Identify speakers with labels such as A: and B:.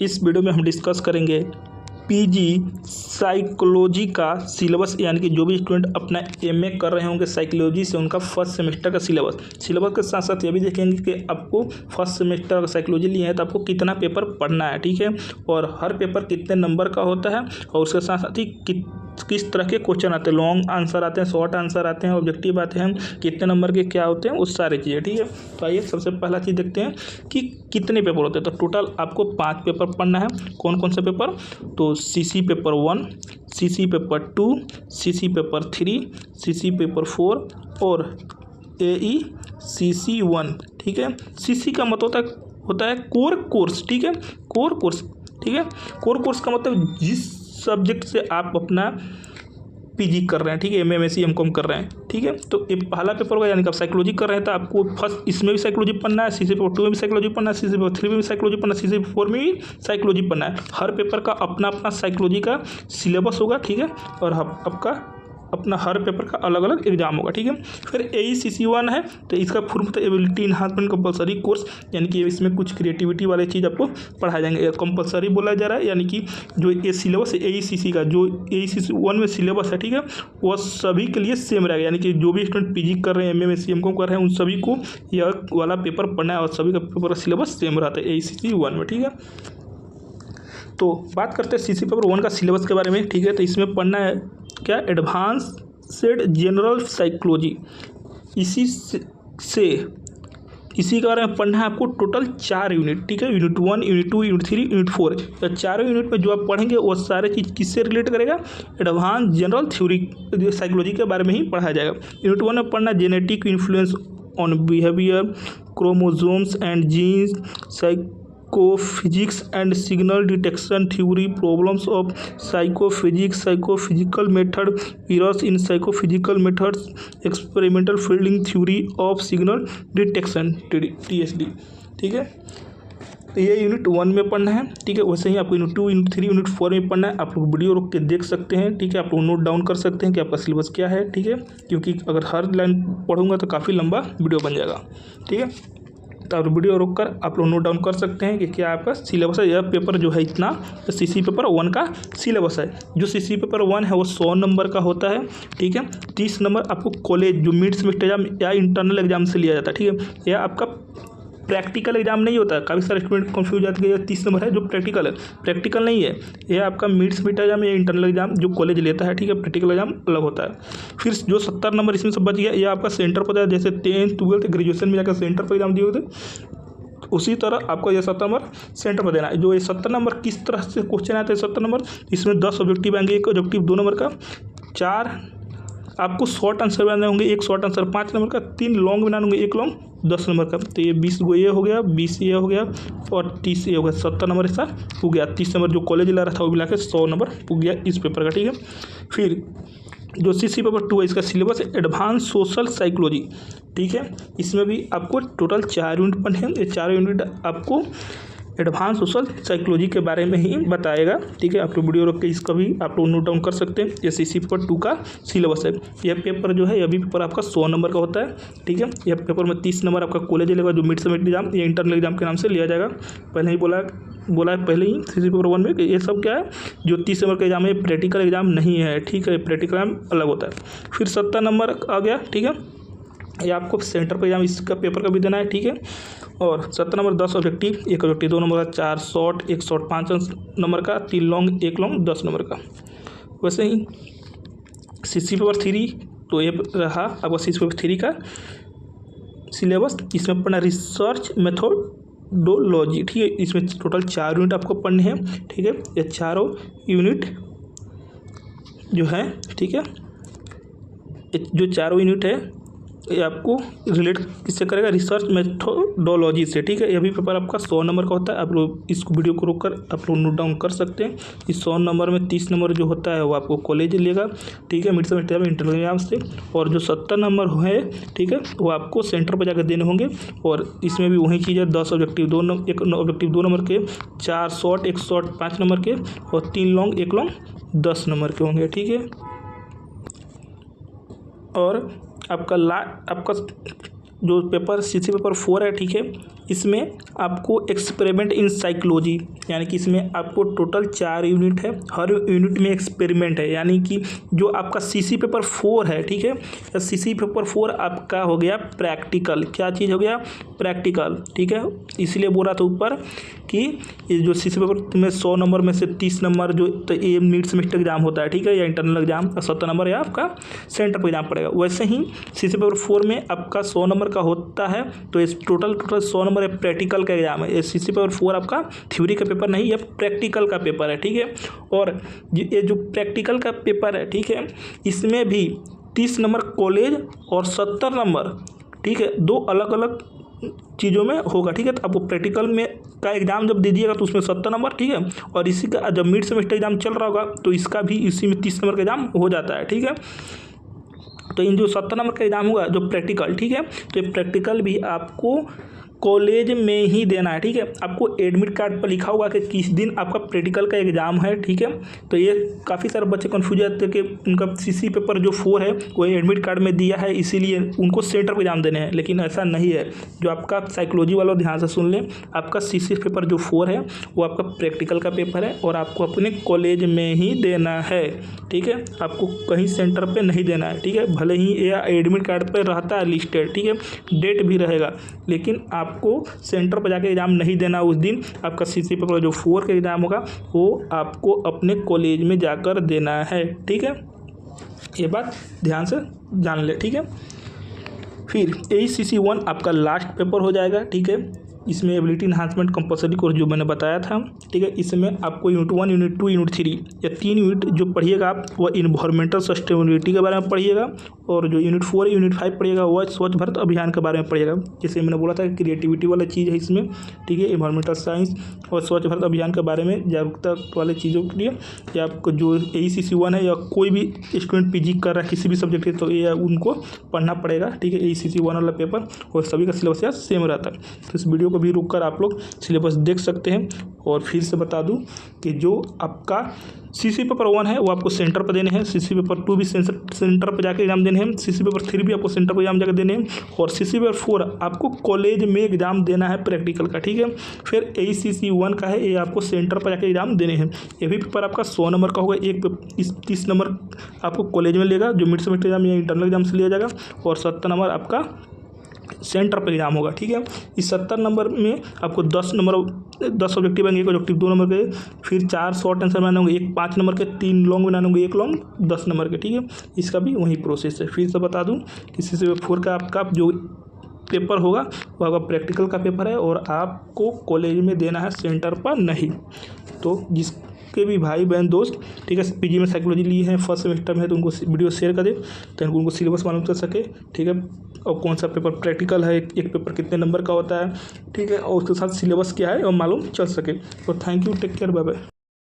A: इस वीडियो में हम डिस्कस करेंगे पीजी साइकोलॉजी का सिलेबस, यानी कि जो भी स्टूडेंट अपना एमए कर रहे होंगे साइकोलॉजी से उनका फर्स्ट सेमेस्टर का सिलेबस के साथ साथ ये भी देखेंगे कि आपको फर्स्ट सेमेस्टर साइकोलॉजी लिए हैं तो आपको कितना पेपर पढ़ना है, ठीक है, और हर पेपर कितने नंबर का होता है और उसके साथ साथ ही किस तरह के क्वेश्चन आते हैं, लॉन्ग आंसर आते हैं, शॉर्ट आंसर आते हैं, ऑब्जेक्टिव आते हैं, कितने नंबर के क्या होते हैं, उस सारी चीज़ें, ठीक है। तो आइए सबसे पहला चीज़ देखते हैं कि कितने पेपर होते हैं। तो टोटल आपको 5 पेपर पढ़ना है। कौन कौन से पेपर? तो CC paper 1, CC paper 2, CC paper 3, CC paper 4 और एई सीसी 1, ठीक है। सीसी का मतलब होता है कोर कोर्स, ठीक है, कोर कोर्स, ठीक है। कोर कोर्स का मतलब जिस सब्जेक्ट से आप अपना पीजी कर रहे हैं, ठीक है, एमए एमएससी एमकॉम कर रहे हैं, ठीक है। तो ये पहला पेपर होगा, यानी कि आप साइकोलॉजी कर रहे हैं तो आपको फर्स्ट इसमें भी साइकोलॉजी पढ़ना है, सीसी पेपर 2 में भी साइकोलॉजी पढ़ना है, सीसी पेपर 3 में भी साइकोलॉजी पढ़ना है, सीसी पेपर 4 में भी साइकोलॉजी पढ़ना है। हर पेपर का अपना अपना साइकोलॉजी का सिलेबस होगा, ठीक है, और आपका अपना हर पेपर का अलग अलग एग्जाम होगा, ठीक है। फिर AECC1 है तो इसका फुल मतलब एबिलिटी इन्हांसमेंट कंपलसरी कोर्स, यानी कि इसमें कुछ क्रिएटिविटी वाले चीज़ आपको पढ़ाए जाएंगे। कंपलसरी बोला जा रहा है, यानी कि जो ये सिलेबस है AECC का, जो AECC1 में सिलेबस है, ठीक है, वह सभी के लिए सेम रहेगा, यानी कि जो भी स्टूडेंट पीजी कर रहे हैं, एमए एमएससी एमकॉम कर रहे हैं, उन सभी को यह वाला पेपर पढ़ना है और सभी का पेपर का सिलेबस सेम रहता है AECC1 में, ठीक है। तो बात करते हैं सीसी पेपर 1 का सिलेबस के बारे में, ठीक है। तो इसमें पढ़ना है क्या? Advanced general psychology. इसी के बारे में पढ़ना है आपको टोटल 4 यूनिट, ठीक है। Unit 1, unit 2, unit 3, unit 4। तो चारों यूनिट में जो आप पढ़ेंगे वो सारे चीज़ किससे रिलेट करेगा? एडवांस जनरल थ्योरी साइकोलॉजी के बारे में ही पढ़ाया जाएगा। यूनिट 1 में पढ़ना genetic influence on behaviour, chromosomes and genes, psychophysics and signal detection theory, problems of psychophysics, psychophysical method, errors in psychophysical methods, experimental fielding theory of signal detection TSD, ठीक है। तो ये यूनिट 1 में पढ़ना है, ठीक है। वैसे ही आपको यूनिट 2, यूनिट 3, यूनिट 4 में पढ़ना है। आप लोग वीडियो रोक के देख सकते हैं, ठीक है। आप लोग नोट डाउन कर सकते हैं कि आपका सिलेबस क्या है, ठीक है, क्योंकि अगर हर लाइन पढ़ूंगा तो काफ़ी लंबा वीडियो बन जाएगा, ठीक है। तो आप वीडियो रोक कर आप लोग नोट डाउन कर सकते हैं कि क्या आपका सिलेबस है। यह पेपर जो है इतना सीसी पेपर 1 का सिलेबस है। जो सीसी पेपर 1 है वो 100 नंबर का होता है, ठीक है। 30 नंबर आपको कॉलेज जो मिड सेमेस्टर एग्जाम या इंटरनल एग्जाम से लिया जाता है, ठीक है। यह आपका प्रैक्टिकल एग्जाम नहीं होता है। काफ़ी सारे स्टूडेंट कंफ्यूज जाते हैं। 30 नंबर है जो प्रैक्टिकल है, प्रैक्टिकल नहीं है। यह आपका मिड सेमेस्टर एग्जाम या इंटरनल एग्जाम जो कॉलेज लेता है, ठीक है। प्रैक्टिकल एग्जाम अलग होता है। फिर जो 70 नंबर इसमें से बच गया, यह आपका सेंटर पर, जैसे 10th 12th ग्रेजुएशन में जाकर सेंटर पर एग्जाम दिए होते, उसी तरह आपको ये 70 नंबर सेंटर पर देना है। जो ये 70 नंबर किस तरह से क्वेश्चन आते हैं 70 नंबर, इसमें 10 ऑब्जेक्टिव आएंगे, एक ऑब्जेक्टिव 2 नंबर का, 4 आपको शॉर्ट आंसर बनाने होंगे, एक शॉर्ट आंसर 5 नंबर का, 3 लॉन्ग बनाने होंगे, एक लॉन्ग 10 नंबर का। तो ये 20 ये हो गया, 20 ये हो गया और 30 ये हो गया। 70 नंबर ऐसा हो गया। 30 नंबर जो कॉलेज ला रहा था वो मिला के 100 नंबर हो गया इस पेपर का, ठीक है। फिर जो सीसी पेपर 2 है इसका सिलेबस है एडवांस सोशल साइकोलॉजी, ठीक है। इसमें भी आपको टोटल 4 यूनिट पढ़ने हैं। ये 4 यूनिट आपको एडवांस सोशल साइकोलॉजी के बारे में ही बताएगा, ठीक है। आप लोग वीडियो रोक के इसका भी आप लोग नोट डाउन कर सकते हैं। ये सीसी पेपर 2 का सिलेबस है। यह पेपर जो है यह भी पेपर आपका 100 नंबर का होता है, ठीक है। यह पेपर में 30 नंबर आपका कॉलेज लेगा जो मिड सेमेस्टर एग्जाम या इंटरनल एग्जाम के नाम से लिया जाएगा। पहले ही बोला है पहले ही सीसी पेपर 1 में कि ये सब क्या है, जो 30 नंबर का एग्जाम है प्रैक्टिकल एग्जाम नहीं है, ठीक है। प्रैक्टिकल एग्जाम अलग होता है। फिर 70 नंबर आ गया, ठीक है। ये आपको सेंटर पर एग्जाम इसका पेपर का भी देना है, ठीक है। और 70 नंबर 10 ऑब्जेक्टिव, एक ऑब्जेक्टिव 2 नंबर का, 4 शॉर्ट, एक शॉर्ट 5 नंबर का, 3 लॉन्ग, एक लॉन्ग 10 नंबर का। वैसे ही सीसी पेपर 3 तो ये रहा आपका सीसी पेपर 3 का सिलेबस। इसमें पढ़ना रिसर्च मेथोडोलॉजी, ठीक है। इसमें टोटल 4 यूनिट आपको पढ़ने हैं, ठीक है। ये चारों यूनिट जो है, ठीक है, जो चारों यूनिट है ये आपको रिलेट किससे करेगा? रिसर्च मेथोडोलॉजी से, ठीक है। यह भी पेपर आपका 100 नंबर का होता है। आप लोग इस वीडियो को रोककर आप लोग नोट डाउन कर सकते हैं। इस 100 नंबर में 30 नंबर जो होता है वो आपको कॉलेज लेगा, ठीक है, मिड सेमेस्टर में इंटरनल एग्जाम से। और जो 70 नंबर है, ठीक है, वो आपको सेंटर पर जाकर देने होंगे। और इसमें भी वही चीज़ है, 10 ऑब्जेक्टिव 2 नंबर, एक ऑब्जेक्टिव 2 नंबर के, 4 शॉर्ट, एक शॉर्ट 5 नंबर के और 3 लॉन्ग, एक लॉन्ग 10 नंबर के होंगे, ठीक है। और आपका जो पेपर सीसी पेपर 4 है, ठीक है, इसमें आपको एक्सपेरिमेंट इन साइकोलॉजी, यानी कि इसमें आपको टोटल 4 यूनिट है, हर यूनिट में एक्सपेरिमेंट है, यानी कि जो आपका सीसी पेपर 4 है, ठीक है, सीसी पेपर 4 आपका हो गया प्रैक्टिकल। क्या चीज़ हो गया? प्रैक्टिकल, ठीक है। इसलिए बोल रहा था ऊपर कि ये जो सीसी पेपर में 100 नंबर में से 30 नंबर जो तो ये मिड सेमेस्टर एग्जाम होता है, ठीक है, या इंटरनल एग्जाम 70 नंबर या आपका सेंटर पर एग्जाम पड़ेगा। वैसे ही सीसी पेपर 4 में आपका 100 नंबर का होता है, तो इस टोटल 100 नंबर प्रैक्टिकल का एग्जाम है। ये सीसी पेपर 4 आपका थ्योरी का पेपर नहीं, ये प्रैक्टिकल का पेपर है, ठीक है। और ये जो प्रैक्टिकल का पेपर है, ठीक है, इसमें भी 30 नंबर कॉलेज और 70 नंबर, ठीक है, 2 अलग अलग चीज़ों में होगा, ठीक है। तो आपको प्रैक्टिकल में का एग्जाम जब दीजिएगा तो उसमें 70 नंबर, ठीक है, और इसी का जब मिड सेमेस्टर एग्जाम चल रहा होगा तो इसका भी इसी में 30 नंबर का एग्जाम हो जाता है, ठीक है। तो इन जो 70 नंबर का एग्जाम होगा जो प्रैक्टिकल, ठीक है, तो ये प्रैक्टिकल भी आपको कॉलेज में ही देना है, ठीक है। आपको एडमिट कार्ड पर लिखा होगा कि किस दिन आपका प्रैक्टिकल का एग्ज़ाम है, ठीक है। तो ये काफ़ी सारे बच्चे कन्फ्यूज रहते हैं कि उनका सीसी पेपर जो 4 है वो एडमिट कार्ड में दिया है, इसीलिए उनको सेंटर पर एग्जाम देने हैं, लेकिन ऐसा नहीं है। जो आपका साइकोलॉजी वाला ध्यान से सुन लें, आपका सीसी पेपर जो 4 है वो आपका प्रैक्टिकल का पेपर है और आपको अपने कॉलेज में ही देना है, ठीक है। आपको कहीं सेंटर पर नहीं देना है, ठीक है। भले ही ये एडमिट कार्ड पर रहता है लिस्टेड, ठीक है, डेट भी रहेगा, लेकिन आपको सेंटर पर जाके एग्जाम नहीं देना उस दिन। आपका सीसी पेपर जो 4 का एग्जाम होगा वो आपको अपने कॉलेज में जाकर देना है, ठीक है। ये बात ध्यान से जान ले, ठीक है। फिर ACC 1 आपका लास्ट पेपर हो जाएगा, ठीक है। इसमें एबिलिटी इन्हांसमेंट कंपलसरी कोर्स जो मैंने बताया था, ठीक है, इसमें आपको यूनिट 1, यूनिट 2, यूनिट 3 या 3 यूनिट जो पढ़िएगा आप वह इन्वायरमेंटल सस्टेनेबिलिटी के बारे में पढ़िएगा, और जो यूनिट 4, यूनिट 5 पढ़िएगा वह स्वच्छ भारत अभियान के बारे में पढ़िएगा। जैसे मैंने बोला था क्रिएटिविटी वाला चीज़ है इसमें, ठीक है, इन्वायरमेंटल साइंस और स्वच्छ भारत अभियान के बारे में जागरूकता वाले चीज़ों के लिए या आपको जो ACC 1 है या कोई भी स्टूडेंट PG कर रहा है किसी भी सब्जेक्ट के, तो ये उनको पढ़ना पड़ेगा, ठीक है। ACC 1 वाला पेपर और सभी का सिलेबस यार सेम रहता है। तो इस वीडियो को भी रुककर आप लोग सिलेबस देख सकते हैं। और फिर से बता दूं कि जो आपका सीसी पेपर 1 है वो आपको सेंटर पर देने हैं, सीसी पेपर 2 भी सेंटर पर जाकर एग्जाम देने हैं, सीसी पेपर 3 भी आपको सेंटर पर एग्जाम जाकर देने हैं, और सीसी पेपर 4 आपको कॉलेज में एग्जाम देना है प्रैक्टिकल का, ठीक है। फिर ACC 1 का है, ये आपको सेंटर पर जाकर एग्जाम देने हैं। ये भी पेपर आपका 100 नंबर का होगा, एक 30 नंबर आपको कॉलेज में लेगा जो मिड सेमेस्टर एग्जाम या इंटरनल एग्जाम से लिया जाएगा, और 70 नंबर आपका सेंटर पर एग्जाम होगा, ठीक है। इस 70 नंबर में आपको 10 ऑब्जेक्टिव आएंगे, एक ऑब्जेक्टिव 2 नंबर के, फिर 4 शॉर्ट आंसर बनाने होंगे, एक 5 नंबर के, 3 लॉन्ग बनाने होंगे, 1 लॉन्ग 10 नंबर के, ठीक है। इसका भी वही प्रोसेस है। फिर से बता दूं कि सीसी पेपर 4 का आपका जो पेपर होगा वो आपका प्रैक्टिकल का पेपर है और आपको कॉलेज में देना है, सेंटर पर नहीं। तो जिसके भी भाई बहन दोस्त, ठीक है, PG में साइकोलॉजी लिए हैं, फर्स्ट सेमेस्टर में है, तो उनको वीडियो शेयर कर दे ताकि उनको सिलेबस मालूम चल सके, ठीक है, और कौन सा पेपर प्रैक्टिकल है, एक पेपर कितने नंबर का होता है, ठीक है, और उसके साथ सिलेबस क्या है और मालूम चल सके। तो thank you, take care, bye bye.